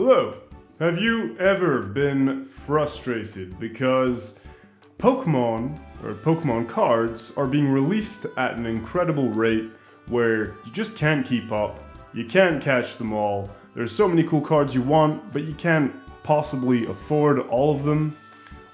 Hello! Have you ever been frustrated because Pokemon, or Pokemon cards, are being released at an incredible rate where you just can't keep up, you can't catch them all, there's so many cool cards you want, but you can't possibly afford all of them?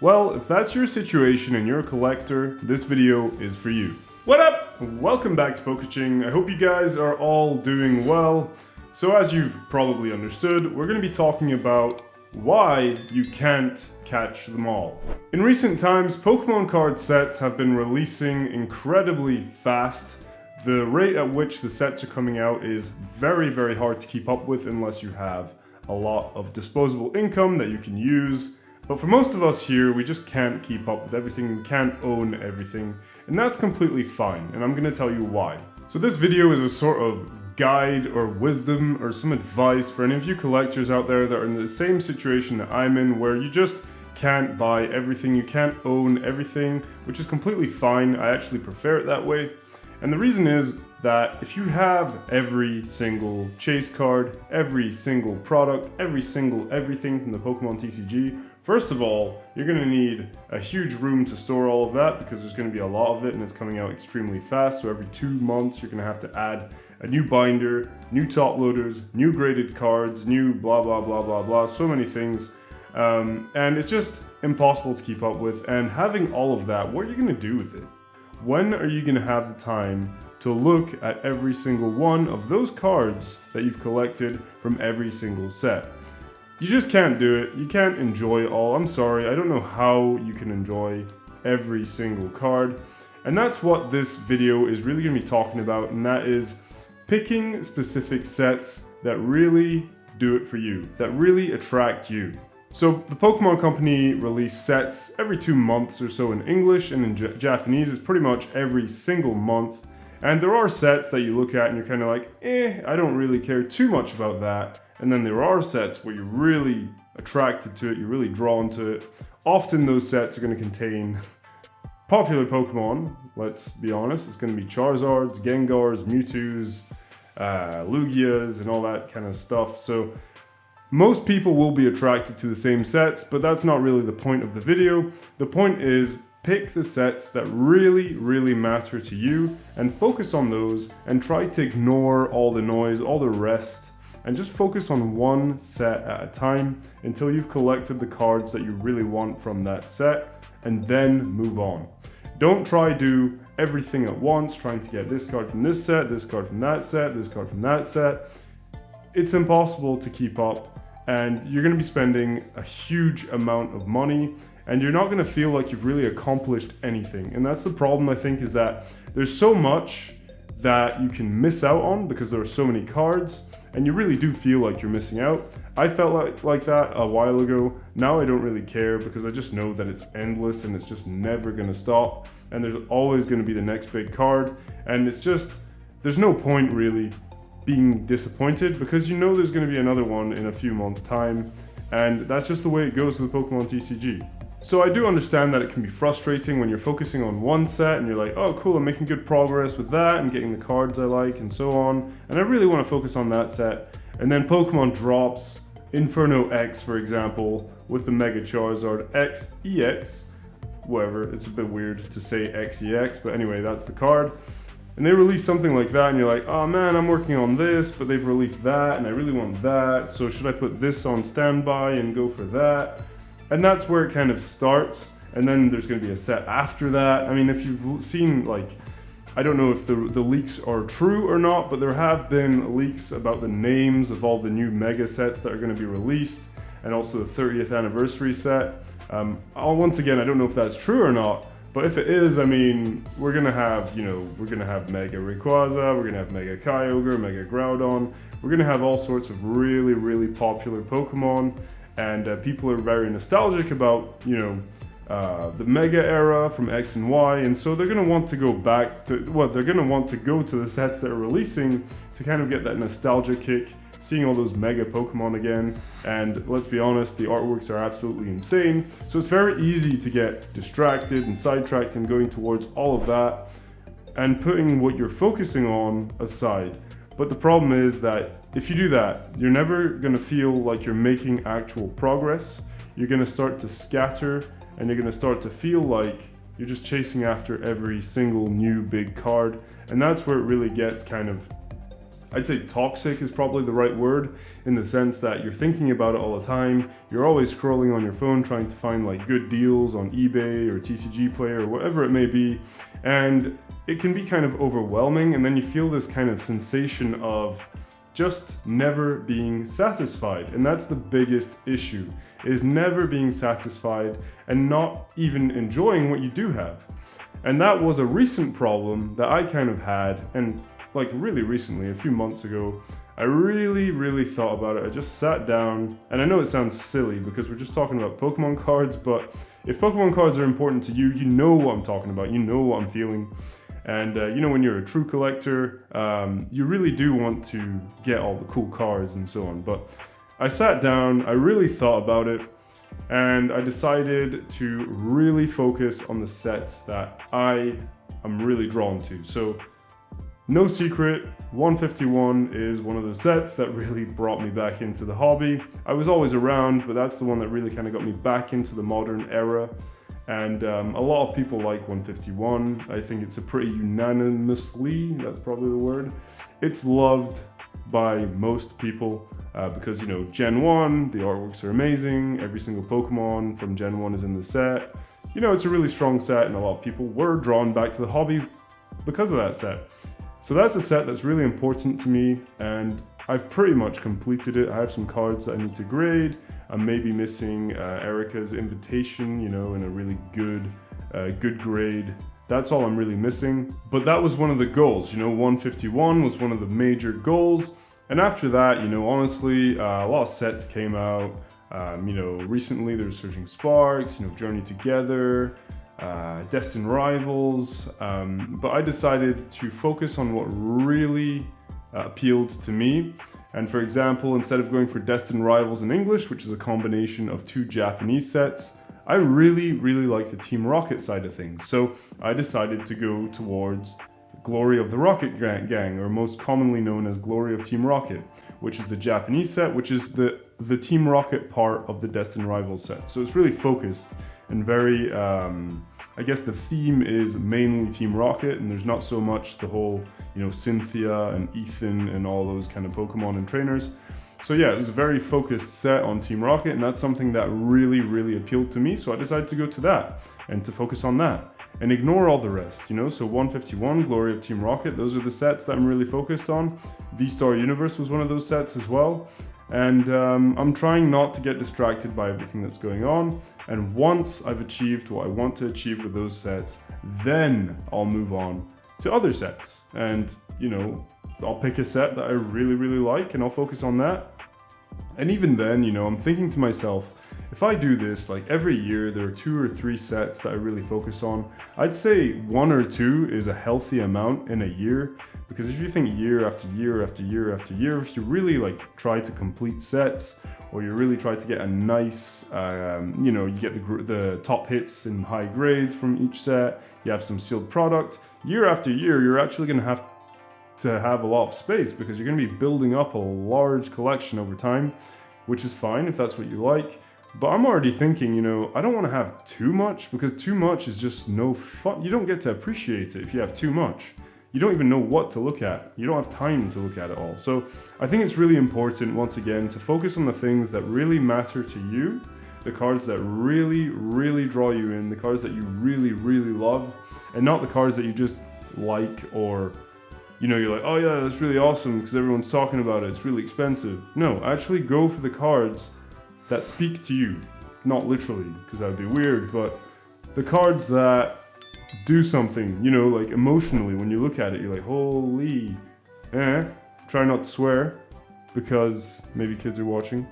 Well, if that's your situation and you're a collector, this video is for you. What up? Welcome back to PoKaching. I hope you guys are all doing well. So as you've probably understood, we're going to be talking about why you can't catch them all. In recent times, Pokemon card sets have been releasing incredibly fast. The rate at which the sets are coming out is very, very hard to keep up with unless you have a lot of disposable income that you can use. But for most of us here, we just can't keep up with everything, we can't own everything, and that's completely fine, and I'm going to tell you why. So this video is a sort of guide or wisdom or some advice for any of you collectors out there that are in the same situation that I'm in, where you just can't buy everything, you can't own everything, which is completely fine. I actually prefer it that way. And the reason is that if you have every single chase card, every single product, every single everything from the Pokemon TCG, first of all, you're going to need a huge room to store all of that because there's going to be a lot of it and it's coming out extremely fast. So every 2 months you're going to have to add a new binder, new top loaders, new graded cards, new blah blah blah blah blah, so many things. And it's just impossible to keep up with. And having all of that, what are you going to do with it? When are you going to have the time to look at every single one of those cards that you've collected from every single set? You just can't do it. You can't enjoy all. I'm sorry, I don't know how you can enjoy every single card. And that's what this video is really going to be talking about, and that is picking specific sets that really do it for you, that really attract you. So the Pokemon Company release sets every 2 months or so in English, and in Japanese it's pretty much every single month. And there are sets that you look at and you're kind of like, I don't really care too much about that. And then there are sets where you're really attracted to it, you're really drawn to it. Often those sets are going to contain popular Pokemon, let's be honest. It's going to be Charizards, Gengars, Mewtwo's, Lugias, and all that kind of stuff. So most people will be attracted to the same sets, but that's not really the point of the video. The point is, pick the sets that really, really matter to you and focus on those and try to ignore all the noise, all the rest, and just focus on one set at a time until you've collected the cards that you really want from that set, and then move on. Don't try to do everything at once, trying to get this card from this set, this card from that set, this card from that set. It's impossible to keep up, and you're going to be spending a huge amount of money, and you're not going to feel like you've really accomplished anything. And that's the problem, I think, is that there's so much that you can miss out on because there are so many cards, and you really do feel like you're missing out. I felt like that a while ago. Now I don't really care because I just know that it's endless and it's just never going to stop, and there's always going to be the next big card, and it's just, there's no point really being disappointed because you know there's going to be another one in a few months' time, and that's just the way it goes with Pokemon TCG. So I do understand that it can be frustrating when you're focusing on one set and you're like, oh cool, I'm making good progress with that and getting the cards I like and so on, and I really want to focus on that set, and then Pokemon drops Inferno X, for example, with the Mega Charizard X EX, whatever, it's a bit weird to say XEX, but anyway, that's the card. And they release something like that and you're like, oh man, I'm working on this, but they've released that and I really want that, so should I put this on standby and go for that? And that's where it kind of starts, and then there's going to be a set after that. I mean, if you've seen, like, I don't know if the leaks are true or not, but there have been leaks about the names of all the new mega sets that are going to be released, and also the 30th anniversary set. Once again, I don't know if that's true or not, but if it is, I mean, we're going to have, we're going to have Mega Rayquaza, we're going to have Mega Kyogre, Mega Groudon, we're going to have all sorts of really, really popular Pokemon, and people are very nostalgic about, the Mega era from X and Y, and so they're going to want to go back to, they're going to want to go to the sets that are releasing to kind of get that nostalgia kick, seeing all those Mega Pokemon again, and let's be honest, the artworks are absolutely insane, so it's very easy to get distracted and sidetracked and going towards all of that, and putting what you're focusing on aside. But the problem is that if you do that, you're never gonna feel like you're making actual progress. You're gonna start to scatter, and you're gonna start to feel like you're just chasing after every single new big card. And that's where it really gets kind of, I'd say toxic is probably the right word, in the sense that you're thinking about it all the time. You're always scrolling on your phone trying to find like good deals on eBay or TCG Player or whatever it may be. And it can be kind of overwhelming, and then you feel this kind of sensation of just never being satisfied. And that's the biggest issue, is never being satisfied and not even enjoying what you do have. And that was a recent problem that I kind of had, and like really recently, a few months ago, I really thought about it. I just sat down, and I know it sounds silly because we're just talking about Pokemon cards, but if Pokemon cards are important to you, you know what I'm talking about, you know what I'm feeling. And you know, when you're a true collector, you really do want to get all the cool cards and so on. But I sat down, I really thought about it, and I decided to really focus on the sets that I am really drawn to. So, no secret, 151 is one of those sets that really brought me back into the hobby. I was always around, but that's the one that really kind of got me back into the modern era. And a lot of people like 151. I think it's a pretty unanimously, that's probably the word, it's loved by most people because, you know, Gen 1, the artworks are amazing. Every single Pokemon from Gen 1 is in the set. You know, it's a really strong set, and a lot of people were drawn back to the hobby because of that set. So that's a set that's really important to me, and I've pretty much completed it. I have some cards that I need to grade. I'm maybe missing Erica's invitation, you know, in a really good grade. That's all I'm really missing. But that was one of the goals, you know, 151 was one of the major goals. And after that, you know, honestly, a lot of sets came out. You know, recently there was Surging Sparks, you know, Journey Together, Destined Rivals. But I decided to focus on what really appealed to me. And for example, instead of going for Destined Rivals in English, which is a combination of two Japanese sets, I really like the Team Rocket side of things. So I decided to go towards Glory of the Rocket Gang, or most commonly known as Glory of Team Rocket, which is the Japanese set, which is the Team Rocket part of the Destined Rivals set. So it's really focused and very, I guess the theme is mainly Team Rocket, and there's not so much the whole, you know, Cynthia and Ethan and all those kind of Pokemon and trainers. So yeah, it was a very focused set on Team Rocket, and that's something that really appealed to me, so I decided to go to that and to focus on that and ignore all the rest, you know. So 151, Glory of Team Rocket, those are the sets that I'm really focused on. V-Star Universe was one of those sets as well. And I'm trying not to get distracted by everything that's going on. And once I've achieved what I want to achieve with those sets, then I'll move on to other sets. And, you know, I'll pick a set that I really like and I'll focus on that. And even then, you know, I'm thinking to myself, if I do this, like every year there are 2 or 3 sets that I really focus on. I'd say 1 or 2 is a healthy amount in a year, because if you think year after year after year after year, if you really like try to complete sets, or you really try to get a nice, you know, you get the top hits and high grades from each set, you have some sealed product, year after year, you're actually going to have a lot of space, because you're going to be building up a large collection over time, which is fine if that's what you like. But I'm already thinking, you know, I don't want to have too much, because too much is just no fun. You don't get to appreciate it if you have too much. You don't even know what to look at. You don't have time to look at it all. So I think it's really important, once again, to focus on the things that really matter to you, the cards that really draw you in, the cards that you really love, and not the cards that you just like, or, you know, you're like, oh yeah, that's really awesome because everyone's talking about it, it's really expensive. No, actually go for the cards that speak to you. Not literally, because that would be weird, but the cards that do something, you know, like emotionally. When you look at it, you're like, holy, try not to swear, because maybe kids are watching.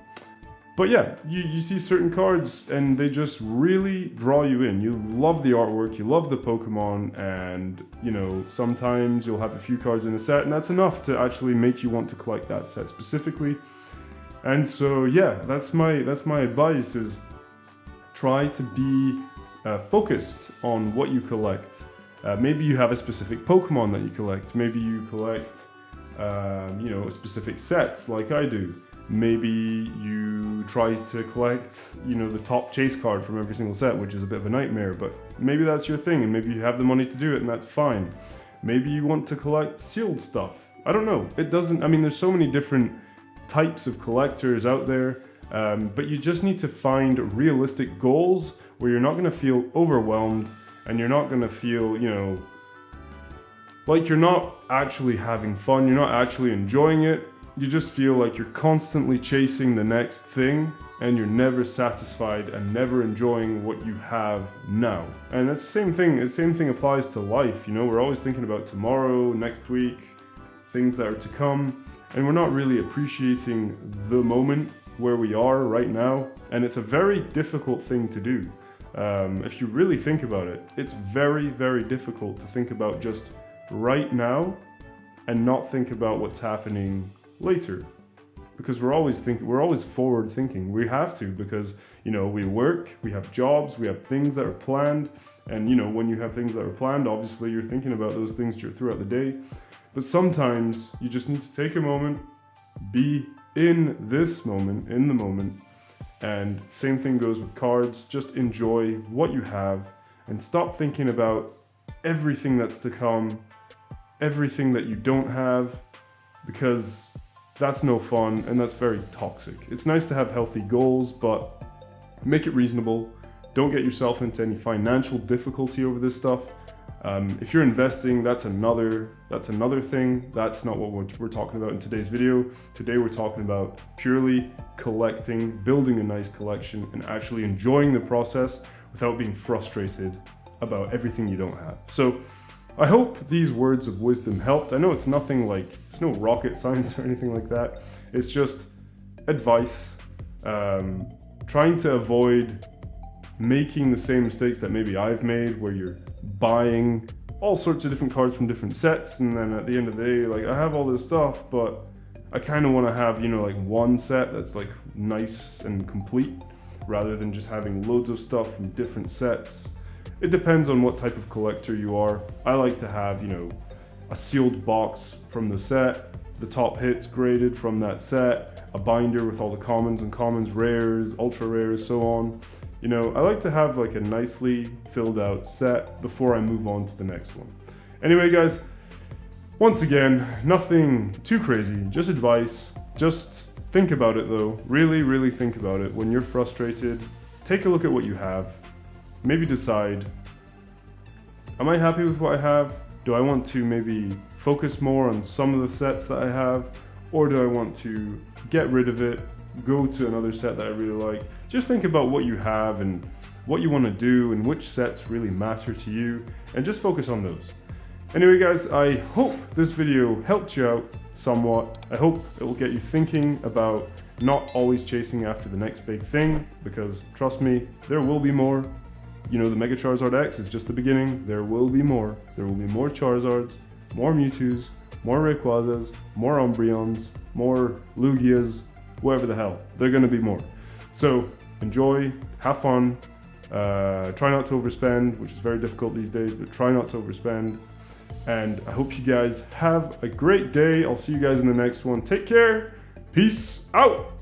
But yeah, you see certain cards and they just really draw you in. You love the artwork, you love the Pokemon, and, you know, sometimes you'll have a few cards in a set, and that's enough to actually make you want to collect that set specifically. And so yeah, that's my advice, is try to be focused on what you collect. Maybe you have a specific Pokemon that you collect. Maybe you collect specific sets like I do. Maybe you try to collect, the top chase card from every single set, which is a bit of a nightmare, but maybe that's your thing and maybe you have the money to do it and that's fine. Maybe you want to collect sealed stuff. I don't know. There's so many different types of collectors out there, but you just need to find realistic goals where you're not going to feel overwhelmed and you're not going to feel, like you're not actually having fun, you're not actually enjoying it. You just feel like you're constantly chasing the next thing and you're never satisfied and never enjoying what you have now. And that's the same thing applies to life, we're always thinking about tomorrow, next week, things that are to come, and we're not really appreciating the moment where we are right now, and it's a very difficult thing to do. If you really think about it, it's very, very difficult to think about just right now and not think about what's happening later, because we're always forward thinking. We have to, because we work, we have jobs, we have things that are planned, and when you have things that are planned, obviously you're thinking about those things throughout the day. But sometimes you just need to take a moment, be in this moment, in the moment, and same thing goes with cards. Just enjoy what you have and stop thinking about everything that's to come, everything that you don't have, because that's no fun and that's very toxic. It's nice to have healthy goals, but make it reasonable. Don't get yourself into any financial difficulty over this stuff. If you're investing, that's another thing. That's not what we're talking about in today's video. Today we're talking about purely collecting, building a nice collection, and actually enjoying the process without being frustrated about everything you don't have. So I hope these words of wisdom helped. I know it's no rocket science or anything like that. It's just advice, trying to avoid making the same mistakes that maybe I've made, where you're buying all sorts of different cards from different sets, and then at the end of the day, I have all this stuff, but I kind of want to have, one set that's nice and complete, rather than just having loads of stuff from different sets. It depends on what type of collector you are. I like to have, a sealed box from the set, the top hits graded from that set, a binder with all the commons and commons, rares, ultra rares, so on. I like to have a nicely filled out set before I move on to the next one. Anyway, guys, once again, nothing too crazy, just advice. Just think about it though. Really, really think about it. When you're frustrated, take a look at what you have. Maybe decide, am I happy with what I have? Do I want to maybe focus more on some of the sets that I have? Or do I want to get rid of it, go to another set that I really like? Just think about what you have and what you want to do and which sets really matter to you, and just focus on those. Anyway, guys, I hope this video helped you out somewhat. I hope it will get you thinking about not always chasing after the next big thing, because trust me, there will be more. The Mega Charizard X is just the beginning. There will be more. There will be more Charizards, more Mewtwo's, more Rayquazas, more Umbreons, more Lugias, whatever the hell. They're going to be more. So enjoy, have fun, try not to overspend, which is very difficult these days, but try not to overspend. And I hope you guys have a great day. I'll see you guys in the next one. Take care. Peace out.